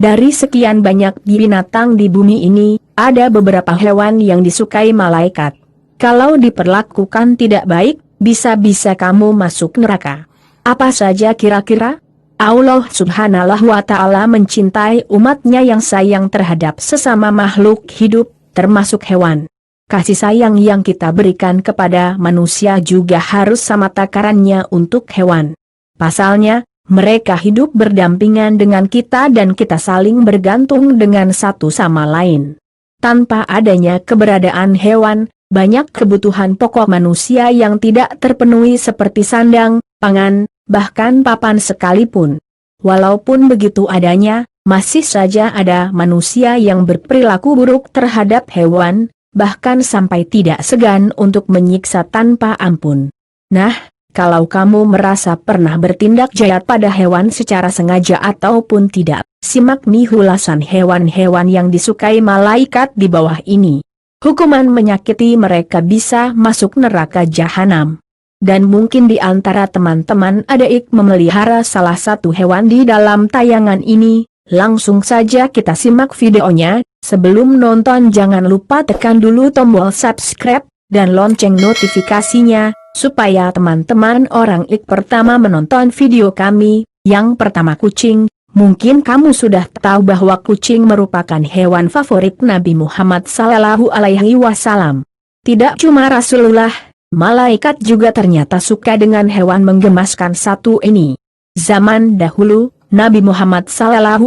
Dari sekian banyak binatang di bumi ini, ada beberapa hewan yang disukai malaikat. Kalau diperlakukan tidak baik, bisa-bisa kamu masuk neraka. Apa saja kira-kira? Allah Subhanahu wa Ta'ala mencintai umatnya yang sayang terhadap sesama makhluk hidup, termasuk hewan. Kasih sayang yang kita berikan kepada manusia juga harus sama takarannya untuk hewan. Pasalnya, mereka hidup berdampingan dengan kita dan kita saling bergantung dengan satu sama lain. Tanpa adanya keberadaan hewan, banyak kebutuhan pokok manusia yang tidak terpenuhi seperti sandang, pangan, bahkan papan sekalipun. Walaupun begitu adanya, masih saja ada manusia yang berperilaku buruk terhadap hewan, bahkan sampai tidak segan untuk menyiksa tanpa ampun. Nah, kalau kamu merasa pernah bertindak jahat pada hewan secara sengaja ataupun tidak, simak nih ulasan hewan-hewan yang disukai malaikat di bawah ini. Hukuman menyakiti mereka bisa masuk neraka jahanam. Dan mungkin di antara teman-teman ada yang memelihara salah satu hewan di dalam tayangan ini. Langsung saja kita simak videonya. Sebelum nonton jangan lupa tekan dulu tombol subscribe dan lonceng notifikasinya, supaya teman-teman orang pertama menonton video kami. Yang pertama kucing. Mungkin kamu sudah tahu bahwa kucing merupakan hewan favorit Nabi Muhammad SAW. Tidak cuma Rasulullah, malaikat juga ternyata suka dengan hewan menggemaskan satu ini. Zaman dahulu, Nabi Muhammad SAW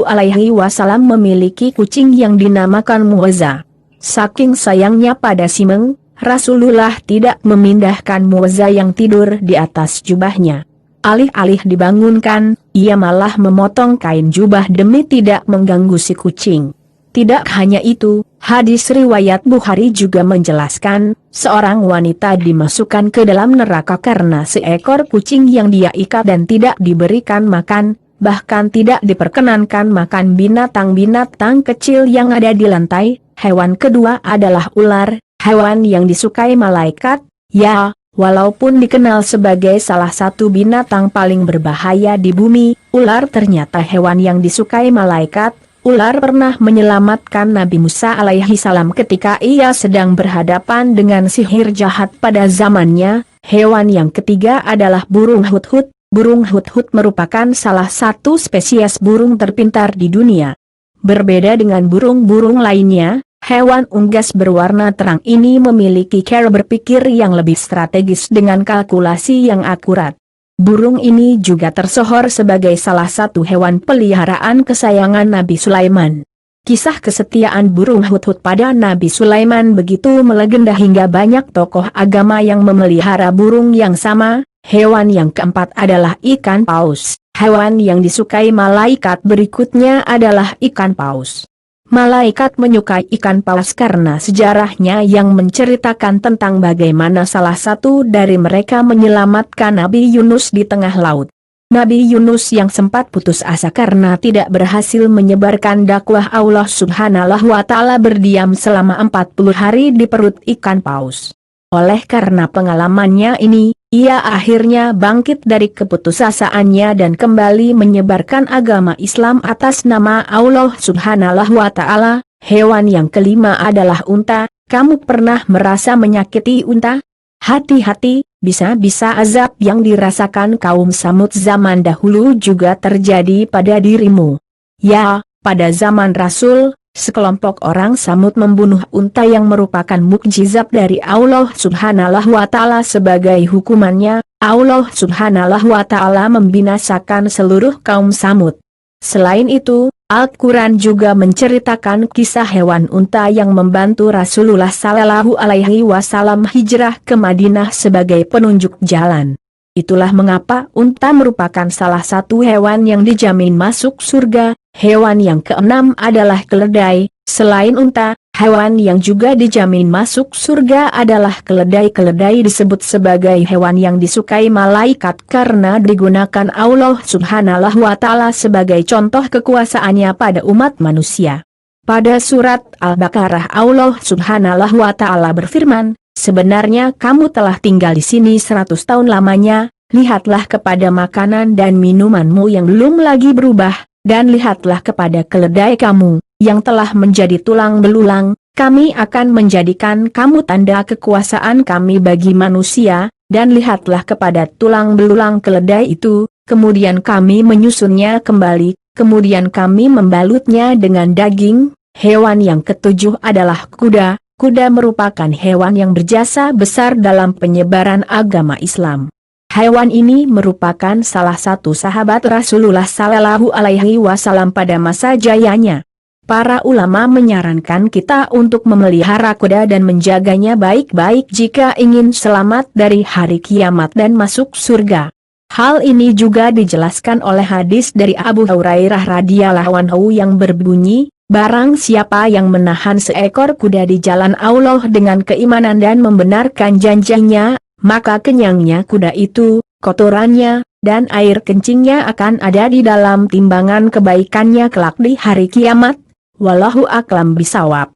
memiliki kucing yang dinamakan Mu'azzah. Saking sayangnya pada Simeng, Rasulullah tidak memindahkan Mu'azzah yang tidur di atas jubahnya. Alih-alih dibangunkan, ia malah memotong kain jubah demi tidak mengganggu si kucing. Tidak hanya itu, hadis riwayat Bukhari juga menjelaskan, seorang wanita dimasukkan ke dalam neraka karena seekor kucing yang dia ikat dan tidak diberikan makan, bahkan tidak diperkenankan makan binatang-binatang kecil yang ada di lantai. Hewan kedua adalah ular, hewan yang disukai malaikat, ya. Walaupun dikenal sebagai salah satu binatang paling berbahaya di bumi, ular ternyata hewan yang disukai malaikat. Ular pernah menyelamatkan Nabi Musa alaihissalam ketika ia sedang berhadapan dengan sihir jahat pada zamannya. Hewan yang ketiga adalah burung hudhud. Burung hudhud merupakan salah satu spesies burung terpintar di dunia. Berbeda dengan burung-burung lainnya, hewan unggas berwarna terang ini memiliki cara berpikir yang lebih strategis dengan kalkulasi yang akurat. Burung ini juga tersohor sebagai salah satu hewan peliharaan kesayangan Nabi Sulaiman. Kisah kesetiaan burung hudhud pada Nabi Sulaiman begitu melegenda hingga banyak tokoh agama yang memelihara burung yang sama. Hewan yang keempat adalah ikan paus. Hewan yang disukai malaikat berikutnya adalah ikan paus. Malaikat menyukai ikan paus karena sejarahnya yang menceritakan tentang bagaimana salah satu dari mereka menyelamatkan Nabi Yunus di tengah laut. Nabi Yunus yang sempat putus asa karena tidak berhasil menyebarkan dakwah Allah Subhanahu wa Ta'ala berdiam selama 40 hari di perut ikan paus. Oleh karena pengalamannya ini, ia akhirnya bangkit dari keputusasaannya dan kembali menyebarkan agama Islam atas nama Allah Subhanahu wa Ta'ala. Hewan yang kelima adalah unta. Kamu pernah merasa menyakiti unta? Hati-hati, bisa-bisa azab yang dirasakan kaum Samud zaman dahulu juga terjadi pada dirimu. Ya, pada zaman Rasul, sekelompok orang Samud membunuh unta yang merupakan mukjizat dari Allah Subhanahu wa Ta'ala. Sebagai hukumannya, Allah Subhanahu wa Ta'ala membinasakan seluruh kaum Samud. Selain itu, Al-Quran juga menceritakan kisah hewan unta yang membantu Rasulullah SAW hijrah ke Madinah sebagai penunjuk jalan. Itulah mengapa unta merupakan salah satu hewan yang dijamin masuk surga. Hewan yang keenam adalah keledai. Selain unta, hewan yang juga dijamin masuk surga adalah keledai. Keledai disebut sebagai hewan yang disukai malaikat karena digunakan Allah Subhanahu wa Ta'ala sebagai contoh kekuasaannya pada umat manusia. Pada surat Al-Baqarah Allah Subhanahu wa Ta'ala berfirman, sebenarnya kamu telah tinggal di sini 100 tahun lamanya, lihatlah kepada makanan dan minumanmu yang belum lagi berubah, dan lihatlah kepada keledai kamu, yang telah menjadi tulang belulang, kami akan menjadikan kamu tanda kekuasaan kami bagi manusia, dan lihatlah kepada tulang belulang keledai itu, kemudian kami menyusunnya kembali, kemudian kami membalutnya dengan daging. Hewan yang ketujuh adalah kuda. Kuda merupakan hewan yang berjasa besar dalam penyebaran agama Islam. Hewan ini merupakan salah satu sahabat Rasulullah Sallallahu Alaihi Wasallam pada masa jayanya. Para ulama menyarankan kita untuk memelihara kuda dan menjaganya baik-baik jika ingin selamat dari hari kiamat dan masuk surga. Hal ini juga dijelaskan oleh hadis dari Abu Hurairah radhiyallahu anhu yang berbunyi, barang siapa yang menahan seekor kuda di jalan Allah dengan keimanan dan membenarkan janjinya, maka kenyangnya kuda itu, kotorannya, dan air kencingnya akan ada di dalam timbangan kebaikannya kelak di hari kiamat. Wallahu a'lam bishawab.